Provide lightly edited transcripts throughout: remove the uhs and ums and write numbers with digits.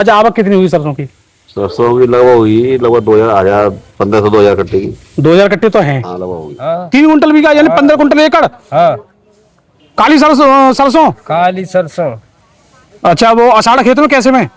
अच्छा, आवक कितनी हुई सरसों की? सरसों की लगभग 1500-2000 कट्टे की। 2000 कट्टे तो हैं। हाँ लगभग होगी। 3 कुंटल बीघा यानी 15 कुंटल एकड़। हाँ, काली सरसों सरसों। काली सरसों। अच्छा, वो अषाढ़ खेत में कैसे में?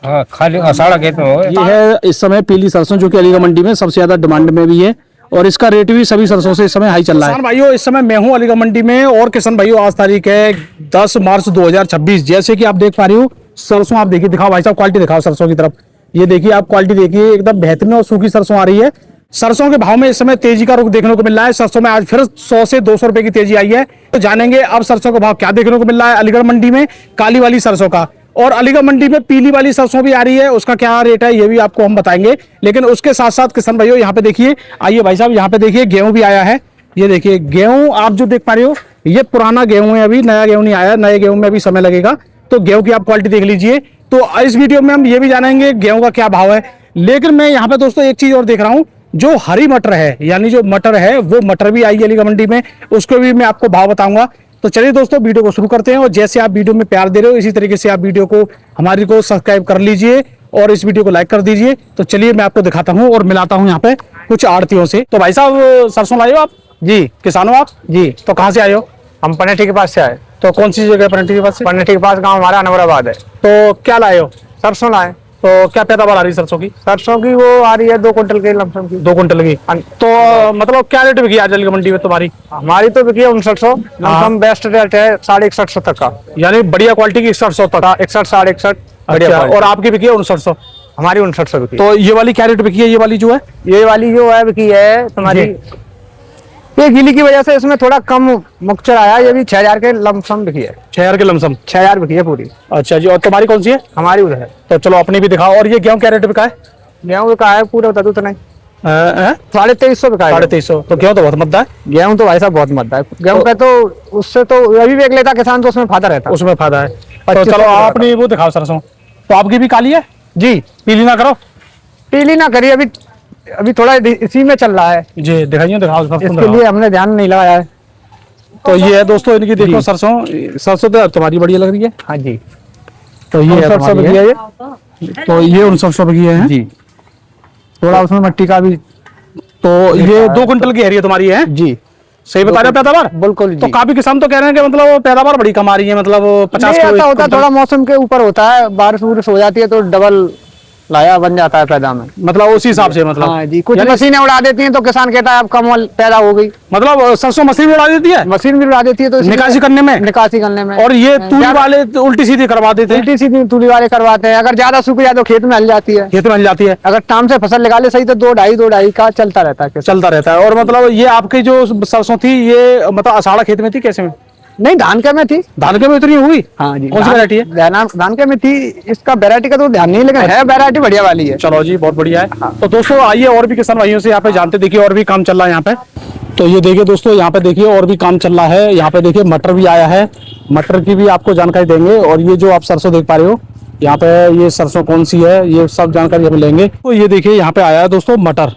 हाँ, खाली अषाढ़ खेत में हो। ये है इस समय पीली सरसों, जो कि अलीगढ़ मंडी में सबसे ज्यादा डिमांड में भी है और इसका रेट भी सभी सरसों से इस समय हाई चल रहा है। किसान भाइयों, इस समय मैं हूं अलीगढ़ मंडी में और किसान भाइयों आज तारीख है 10 मार्च 2026। जैसे कि आप देख पा रहे हो सरसों, आप देखिए, दिखाओ भाई साहब, क्वालिटी दिखाओ सरसों की तरफ। ये देखिए आप क्वालिटी देखिए, एकदम बेहतरीन और सूखी सरसों आ रही है। सरसों के भाव में इस समय तेजी का रुख देखने को मिल रहा है। सरसों में आज फिर 100 से 200 रुपए की तेजी आई है। तो जानेंगे अब सरसों का भाव क्या देखने को मिल रहा है अलीगढ़ मंडी में काली वाली सरसों का, और अलीगढ़ मंडी में पीली वाली सरसों भी आ रही है, उसका क्या रेट है ये भी आपको हम बताएंगे। लेकिन उसके साथ साथ किसान भाइयों यहाँ पे देखिए, आइए भाई साहब, यहाँ पे देखिए गेहूं भी आया है। ये देखिए गेहूं आप जो देख पा रहे हो, ये पुराना गेहूं है, अभी नया गेहूं नहीं आया। नए गेहूं में अभी समय लगेगा, तो गेहूं की आप क्वालिटी देख लीजिए। तो इस वीडियो में हम ये भी जानेंगे गेहूं का क्या भाव है। लेकिन मैं यहाँ पे दोस्तों एक चीज और देख रहा हूँ, जो हरी मटर है, यानी जो मटर है, वो मटर भी आई है अलीगढ़ मंडी में, उसको भी मैं आपको भाव बताऊंगा। तो चलिए दोस्तों वीडियो को शुरू करते हैं, और जैसे आप वीडियो में प्यार दे रहे हो इसी तरीके से आप वीडियो को हमारी को सब्सक्राइब कर लीजिए और इस वीडियो को लाइक कर दीजिए। तो चलिए मैं आपको दिखाता हूं और मिलाता हूं यहाँ पे कुछ आड़तियों से। तो भाई साहब सरसों लाए हो आप? जी किसान हो आप जी। तो कहाँ से आए हो? हम पनेठी के पास से आए। तो कौन सी जगह पनेठी के पास से? पनेठी के पास गांव हमारा अनवराबाद है। तो क्या लाए हो? सरसों लाए। तो क्या पैदावार आ रही है सरसों की? सरसों की वो आ रही है 2 कुंटल के लमसम की। 2 कुंटल की। तो मतलब क्या रेट बिकी आज अलीगढ़ मंडी में तुम्हारी? हमारी तो बिकी है 5900, लमसम बेस्ट रेट है 6150 तक का। यानी बढ़िया क्वालिटी की 6100 तक। 61 61.5 बढ़िया अच्छा, क्वालिटी। और आपकी बिकी है 5900? हमारी 5900 बिकी। तो ये वाली क्या रेट बिकी है? ये वाली जो है, ये वाली जो है बिकी है तुम्हारी, ये गीली की वजह से इसमें थोड़ा कम मुक्चर आया। ये भी 6000 के लमसम बिकी है। 6000 के लमसम। 6000 बिकी है पूरी। अच्छा जी, और तुम्हारी कौन सी है? हमारी उधर है। तो चलो अपनी भी दिखाओ। और ये गेहूं क्या रेट बिका है? गेहूँ का है पूरा बता दू तो नहीं, 2350 बिका है। 2350। तो गेहूं तो बहुत मद्दा है। गेहूँ तो भाई साहब बहुत मरता है। गेहूँ का तो उससे तो अभी बेच लेता किसान, तो उसमें फायदा रहता। उसमें फायदा है। तो 2500 चलो अपनी वो दिखाओ सरसों। तो आपकी भी काली है जी। पीली ना करो? पीली ना करिए, अभी अभी थोड़ा इसी में चल रहा है, जी दिखाइए, दिखाओ सरसों इसके दिखाओ। लिए हमने ध्यान नहीं लगाया है। तो ये है दोस्तों इनकी, देखो जी। सरसों। सरसों तो तुम्हारी बढ़िया लग रही है। हाँ जी। तो ये है 5900 तुम्हारी बिकी है। है ये। तो ये 5900 की है जी। थोड़ा उसमें मट्टी का भी। तो ये 2 कुंटल की है तुम्हारी है? जी सही बता रहे हो पैदावार? बिल्कुल तो जी। काफी किसान तो कह रहे हैं कि मतलब पैदावार बड़ी कम आ रही है, मतलब 50 नहीं, ऐसा होता है, कुंटल। थोड़ा मौसम के ऊपर होता है, बारिश वारिश हो जाती है तो डबल लाया बन जाता है पैदा में। मतलब उसी हिसाब से, मतलब हाँ जी। कुछ यानी- मशीनें उड़ा देती हैं तो किसान कहता है अब कम पैदा हो गई। मतलब सरसों मशीन में उड़ा देती है मशीन भी उड़ा देती है तो इसलिए- निकासी करने में। निकासी करने में। और ये तूली ज्यादा- वाले तो उल्टी सीधी करवा देते हैं, उल्टी सीधी तूली वाले करवाते हैं। अगर ज्यादा सूख जाए तो खेत में हल जाती है। खेत में मिल जाती है, अगर टाइम से फसल लगा ले सही तो 2-2.5 का चलता रहता है। चलता रहता है। और मतलब ये आपकी जो सरसों थी, ये मतलब अषाढ़ खेत में थी कैसे में? नहीं, धान के में थी। धान के में उतनी हुई? हाँ जी। कौन सी वैरायटी है? धान के में थी। इसका वैरायटी का तो ध्यान नहीं, लेकिन है वैरायटी बढ़िया वाली है। चलो जी, बहुत बढ़िया है। तो दोस्तों आइए और भी किसान भाइयों से यहाँ पे जानते, देखिए और भी काम चल रहा है यहाँ पे। तो ये देखिए दोस्तों, यहाँ पे देखिए और भी काम चल रहा है। यहाँ पे देखिए मटर भी आया है, मटर की भी आपको जानकारी देंगे। और ये जो आप सरसों देख पा रहे हो यहाँ पे, ये सरसों कौन सी है, ये सब जानकारी हम लेंगे। तो ये देखिए यहाँ पे आया है दोस्तों मटर,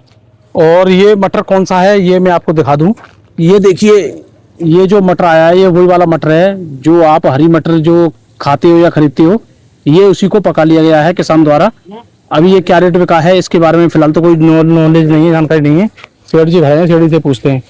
और ये मटर कौन सा है ये मैं आपको दिखा दूं। ये देखिए, ये जो मटर आया है ये वही वाला मटर है जो आप हरी मटर जो खाते हो या खरीदते हो, ये उसी को पका लिया गया है किसान द्वारा। अभी ये क्या रेट बिका है इसके बारे में फिलहाल तो कोई नॉलेज नहीं है, जानकारी नहीं है। सेठ जी भाई हैं, सेठ जी से पूछते हैं।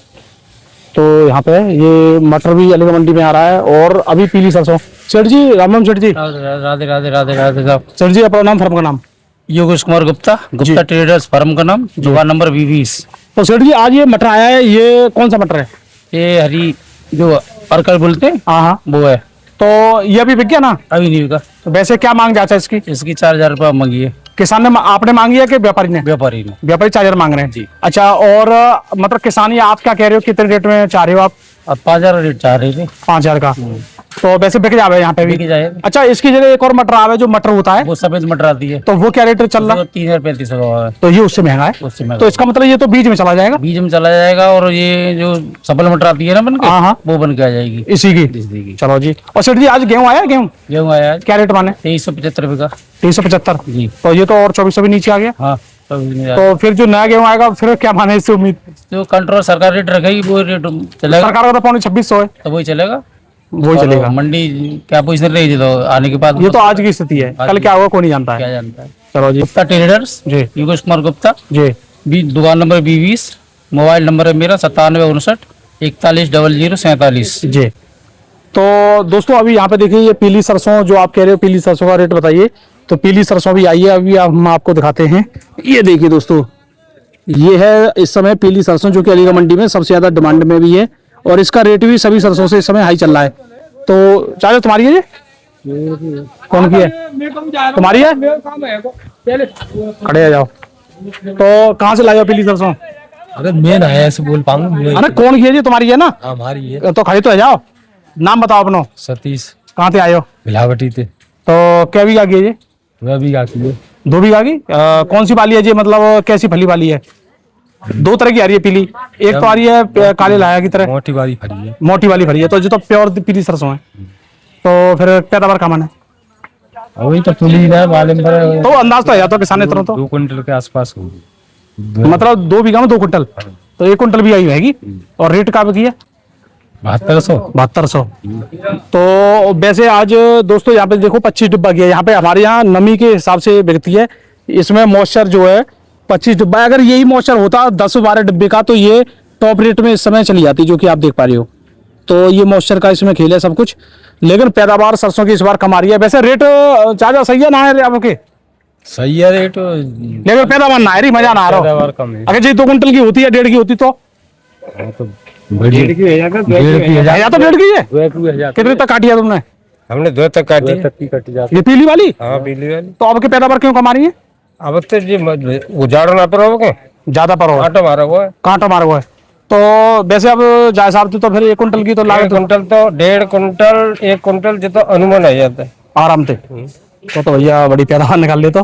तो यहाँ पे ये मटर भी अलीगढ़ मंडी में आ रहा है, और अभी पीली सरसों। सेठ जी राम राम। सेठ जी राधे राधे राधे राधे साहब। सेठ जी अपना नाम, फर्म का नाम? योगेश कुमार गुप्ता, गुप्ता ट्रेडर्स फर्म का नाम, दुकान नंबर 20। तो सेठ जी आज ये मटर आया है, ये कौन सा मटर है? ये हरी जो अरकल बोलते हैं, हाँ हाँ। वो है। तो ये अभी बिक गया ना? अभी नहीं बिका। तो वैसे क्या मांग जाता है इसकी? इसकी 4000 रुपये मांगी है किसान ने, आपने मांगी है कि व्यापारी ने? व्यापारी ने। व्यापारी 4000 मांग रहे हैं जी। अच्छा, और मतलब किसान ये आप क्या कह रहे हो, कितने रेट में चाह रहे हो आप? अब 5000 रेट चाह रहे थे। 5000 का। तो वैसे बिक जावे यहाँ पे भी? बिक जाए। अच्छा, इसकी जगह एक और मटर आवे जो मटर होता है, वो सफेद मटर आती है, तो वो क्या रेट चल रहा है? 3035 का है। तो ये उससे महंगा है। उससे महंगा। तो इसका मतलब ये तो बीज में चला जाएगा? बीज में चला जाएगा, और ये जो सफल मटर आती है ना बन के, हाँ हाँ। वो बन के आ जाएगी इसी की। की। चलो जी। और सेठ जी आज गेहूं आया? गेहूं गेहूँ आया है क्या रेट माने? 2375 रुपये का। 375 जी। तो ये तो और 2400 भी नीचे आ गया। हाँ, तो तो फिर जो नया गेहूं आएगा फिर क्या माने इससे उम्मीद? जो कंट्रोल सरकार रेट रखेगी वो रेट चलेगा। सरकार का तो 2500 है। तो वही चलेगा। वही चलेगा। मंडी क्या पोजीशन रही थी तो आने के बाद ये तो आज की स्थिति है, कल क्या होगा कोई नहीं जानता क्या है। जानता है। चलो जी गुप्ता ट्रेडर्स जी योगेश कुमार गुप्ता, जी दुकान नंबर B20, मोबाइल नंबर है मेरा 9759 410047। जी। तो दोस्तों अभी यहाँ पे देखिए ये पीली सरसों जो आप कह रहे हो, पीली सरसों का रेट बताइए। तो पीली सरसों भी आई है, अभी हम आपको दिखाते हैं। ये देखिए दोस्तों, ये है इस समय पीली सरसों जो कि अलीगढ़ मंडी में सबसे ज्यादा डिमांड में भी है, और इसका रेट भी सभी सरसों से इस समय हाई चल रहा है। तो चाचा तुम्हारी है ये? कौन की है? तुम्हारी है? खड़े आ जाओ। तो कहाँ से लाए हो पीली सरसों? अरे मैं ना ऐसे बोल पाऊंगा। अरे कौन की है जी? तुम्हारी है ना? हमारी है। तो खड़े तो आ जाओ, नाम बताओ अपनो। सतीश कहाँ से आए हो? मिलावटी थे। तो क्या बीघा की है ये? वह भी आती है 2 बीघा की। कौन सी वाली है जी, मतलब कैसी फली वाली है? 2 तरह की आ रही है पीली, एक तो आ रही है काले लाया की तरह, मोटी वाली फरी है। मोटी वाली भरी है। तो जो तो प्योर पीली सरसों है, तो फिर पैदावार कम है। वही तो तुली है वाले में। तो अंदाज तो है तो किसान इतना तो 2 क्विंटल के आसपास होगी। मतलब 2 बीघा में 2 कुंटल, तो 1 कुंटल भी आई रहेगी। और रेट का की है? 7200। तो वैसे आज दोस्तों यहाँ पे देखो 25 डिब्बा की है। यहाँ पे हमारे यहाँ नमी के हिसाब से बिकती है। इसमें मॉइस्चर जो है 25 डिब्बा, अगर यही मॉइस्चर होता 10-12 डिब्बे का तो ये टॉप रेट में इस समय चली जाती, जो कि आप देख पा रहे हो। तो ये मॉइस्चर का इसमें खेल है सब कुछ, लेकिन पैदावार सरसों की इस बार कम आ रही है। वैसे रेट चाचा सही है ना है आपके? सही है रेट, लेकिन पैदावार ना है रही, मजा ना आ रहा पैदावार कम है। अगर जी 2 कुंटल की होती है, 1.5 की होती तो तो बड़ी या तो 1.5 की है। कितने तक काटी है तुमने? हमने 2 तक काटी कटी जाती। ये पीली वाली। हाँ पीली वाली। तो आपके पैदावार क्यों कम आ रही है? अब तो जी उजाड़ो ना पर हो ज्यादा पर हो, कांटो मारा हुआ है। कांटा मारा हुआ है। तो वैसे अब जाए साहब तो फिर 1 कुंटल की तो 1 लागत कुंटल तो 1.5 कुंटल 1 कुंटल जो तो अनुमान आ जाता है आराम से। तो भैया बड़ी पैदावार निकाल ले तो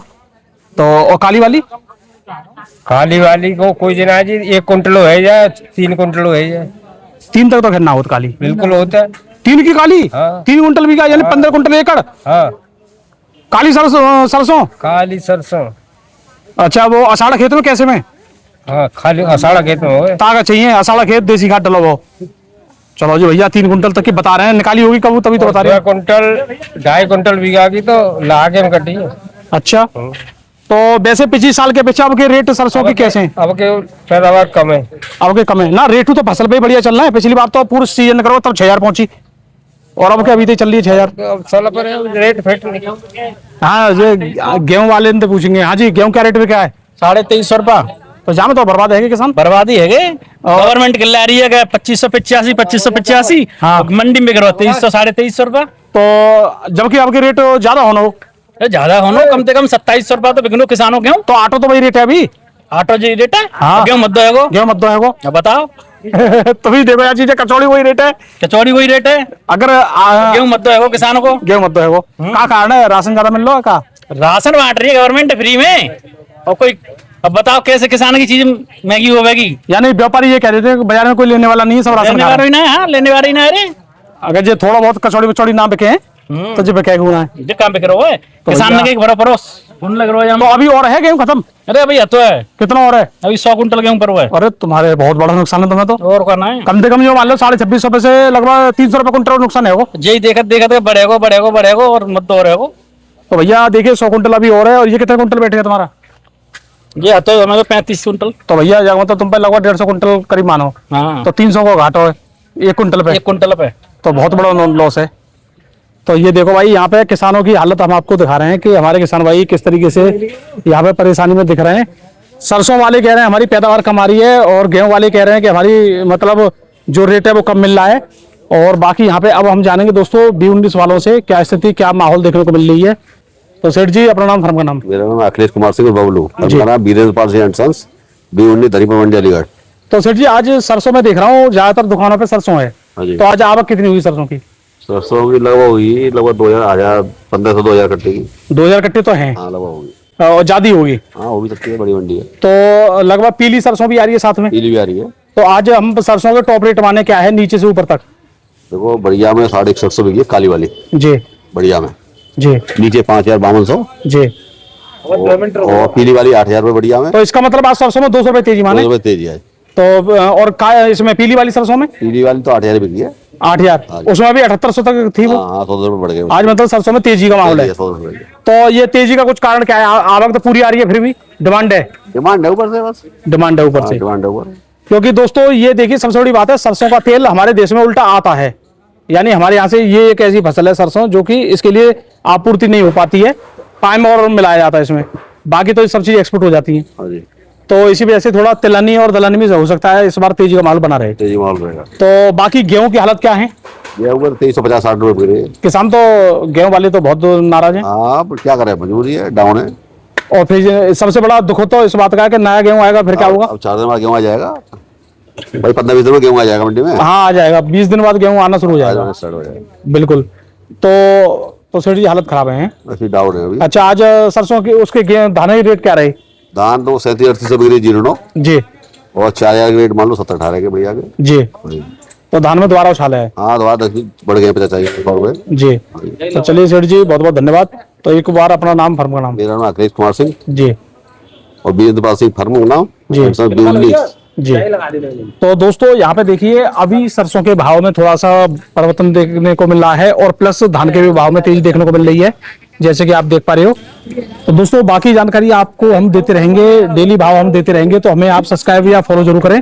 और काली वाली? काली वाली को कोई जना जी 1 कुंटल है या 3 कुंटल है या 3 तक तो खैर ना होत काली, बिल्कुल होता है। 3 की काली। हाँ। 3 कुंटल बीघा यानी 15 कुंटल एकड़ हाँ काली सरसों। काली सरसों। अच्छा वो अषाढ़ खेत में कैसे में? हाँ खाली अषाढ़ खेत में हो ताकत चाहिए, अषाढ़ खेत देसी खाद डलो वो। चलो जी भैया 3 कुंटल तक की बता रहे हैं, निकाली होगी कब तभी तो बता रहे 2 हैं। कुंटल 2.5 कुंटल बीघा की तो लाके में कटी है। अच्छा तो वैसे पिछले साल के पीछे अब के रेट सरसों के कैसे हैं? अब के पैदावार कम है। अब के कम है ना? रेट तो फसल पे ही बढ़िया चल रहा है। पिछली बार तो पूरे सीजन करो तब 6000 पहुंची, और अब के अभी तक चल रही है 6000। अब साल पर रेट फिट नहीं। हाँ ये गेहूं वाले ने तो पूछेंगे। हाँ जी गेहूं क्या रेट पे क्या है? 2350 रुपया। तो जामे तो बर्बाद है किसान। बर्बादी है गवर्नमेंट के ला रही है 2585 हाँ। मंडी में करो 2300 2350 रुपया। तो जबकि आपके रेट ज्यादा होना हो, ज्यादा होना कम से कम 2700 रुपया तो बिकनो किसानों के। तो ऑटो तो वही रेट है अभी। ऑटो जी रेट है। हाँ। गेहूं मत दो गेहूं मत दो है वो। अब बताओ तभी देखो यार चीजें, कचौड़ी वही रेट है, कचौड़ी वही रेट है। अगर गेहूं मत दो है किसानों को। गेहूं मत दो है वो। क्या कारण है? राशन ज्यादा मिल रहा है का? राशन बांट रही है गवर्नमेंट फ्री में, और कोई अब बताओ कैसे किसान की चीज महंगी होगी? यानी व्यापारी ये कह रहे थे कि बाजार में कोई लेने वाला नहीं है, सब राशन लेने खा रहे वाला हैं। ही ना है। हाँ लेने वाला ही ना है रे। अगर जो थोड़ा बहुत कचौड़ी बचौड़ी ना बिके तो जो बिके गुना है। जो काम पे करो है किसान भैया- ने भरो परोस उन लग रहा है तो अभी और है गेहूं खत्म? अरे भैया तो है कितना और है? अभी 100 कुंटल गेहूं पर हुआ है। अरे तुम्हारे बहुत बड़ा नुकसान है तुम्हें तो। और करना है कम से कम जो मान लो 2650 रुपए से लगभग 300 रुपए कुंटल नुकसान है वो। यही देखत बढ़ेगा और मत तो रहेगा। तो भैया देखिए 100 कुंटल अभी और है। और ये कितने कुंटल बैठेगा तुम्हारा? ये तो हमें 35 कुंटल। तो भैया जब मतलब तुम पे लगभग 150 कुंटल करीब मानो, हाँ तो 300 को घाटो है 1 कुंटल पे, 1 कुंटल पे। तो बहुत बड़ा लॉस है। तो ये देखो भाई यहाँ पे किसानों की हालत हम आपको दिखा रहे हैं कि हमारे किसान भाई किस तरीके से यहाँ पे परेशानी में दिख रहे हैं। सरसों वाले कह रहे हैं हमारी पैदावार कम आ रही है, और गेहूं वाले कह रहे हैं कि हमारी मतलब जो रेट है वो कम मिल रहा है। और बाकी यहाँ पे अब हम जानेंगे दोस्तों B19 वालों से क्या स्थिति, क्या माहौल देखने को मिल रही है। तो सेठ जी अपना नाम, फर्म का नाम? मेरा नाम अखिलेश कुमार सिंह बबलू, मेरा नाम Virendra Pal Singh and sons, B19 दरीपुर मंडी अलीगढ़। तो सेठ जी आज सरसों में देख रहा हूँ ज्यादातर दुकानों पे सरसों है, हाँ जी। तो आज आवक कितनी हुई सरसों की? सरसों की लगभग हुई 2000 1500-2000 कट्टे की। 2000 कट्टे तो हैं, हाँ लगभग होगी। और ज्यादा होगी। हाँ हो भी सकती है, बड़ी मंडी है। तो लगभग पीली सरसों भी आ रही है साथ में। पीली भी आ रही है। तो आज हम सरसों के टॉप रेट माने क्या है नीचे से ऊपर तक? देखो बढ़िया में 6150 बिकी है काली वाली, जी बढ़िया में। जी नीचे 5200 जी। और पीली वाली 8000 रुपये बढ़िया में। तो इसका मतलब आज सरसों में 200 रुपए तेजी माने। 200 रुपये तेजी है। तो और का इसमें पीली वाली सरसों में पीली वाली तो 8000 बिकी है। 8,000 उसमें भी 7800 तक थी वो। हाँ 100 रुपये बढ़ गए। आज मतलब सरसों में तेजी का माहौल है। 100 रुपये बढ़ गए। तो ये तेजी का कुछ कारण क्या है? आवक तो पूरी आ रही है, फिर भी डिमांड है। डिमांड है ऊपर से, बस डिमांड है ऊपर से। डिमांड है ऊपर। क्योंकि दोस्तों ये देखिए सबसे बड़ी बात है, सरसों का तेल हमारे देश में उल्टा आता है। यानी हमारे यहाँ से ये एक ऐसी फसल है सरसों जो कि इसके लिए आपूर्ति नहीं हो पाती है, पाम और मिलाया जाता है इसमें, बाकी तो ये सब चीज एक्सपोर्ट हो जाती है। हाँ जी, तो इसी वजह से थोड़ा तिलहनी और दलहनी में हो सकता है इस बार तेजी का माल बना रहे। तेजी माल रहेगा। तो बाकी गेहूं की हालत क्या है? ये ऊपर 2350-60 रुपये बिक रही है। किसान तो गेहूं वाले तो बहुत नाराज हैं। हाँ पर क्या करें, मजबूरी है, डाउन है। और फिर सबसे बड़ा दुख तो इस बात का है कि नया गेहूं आएगा फिर क्या होगा? अब 4 दिन बाद गेहूँ आ जाएगा भाई, 15-20 दिन में गेहूँ आ जाएगा मंडी में। हाँ आ जाएगा, 20 दिन बाद गेहूं आना शुरू हो जाएगा। स्टार्ट हो जाएगा। बिल्कुल। तो सेठ जी हालत खराब है। ऐसी डाउन है अभी। अच्छा, आज सरसों की उसके धान की रेट क्या रही? धान तो 37-38 बिक रही जीरो जी। और 4000 के रेट मान लो 70-18 के बढ़िया के। जी। तो धान में दोबारा उछाला है। हाँ दोबारा 10 बढ़ गए 50-100 रुपये। जी। तो चलिए सेठ जी बहुत बहुत धन्यवाद। तो एक बार अपना नाम, फर्म का नाम। मेरा नाम अखिलेश कुमार सिंह जी। और वीरेंद्रपाल सिंह फर्म का नाम जी। B19। जी। तो दोस्तों यहाँ पे देखिए अभी सरसों के भाव में थोड़ा सा परिवर्तन देखने को मिल रहा है और प्लस धान के भी भाव में तेजी देखने को मिल रही है, जैसे कि आप देख पा रहे हो। तो दोस्तों बाकी जानकारी आपको हम देते रहेंगे, डेली भाव हम देते रहेंगे, तो हमें आप सब्सक्राइब या फॉलो जरूर करें।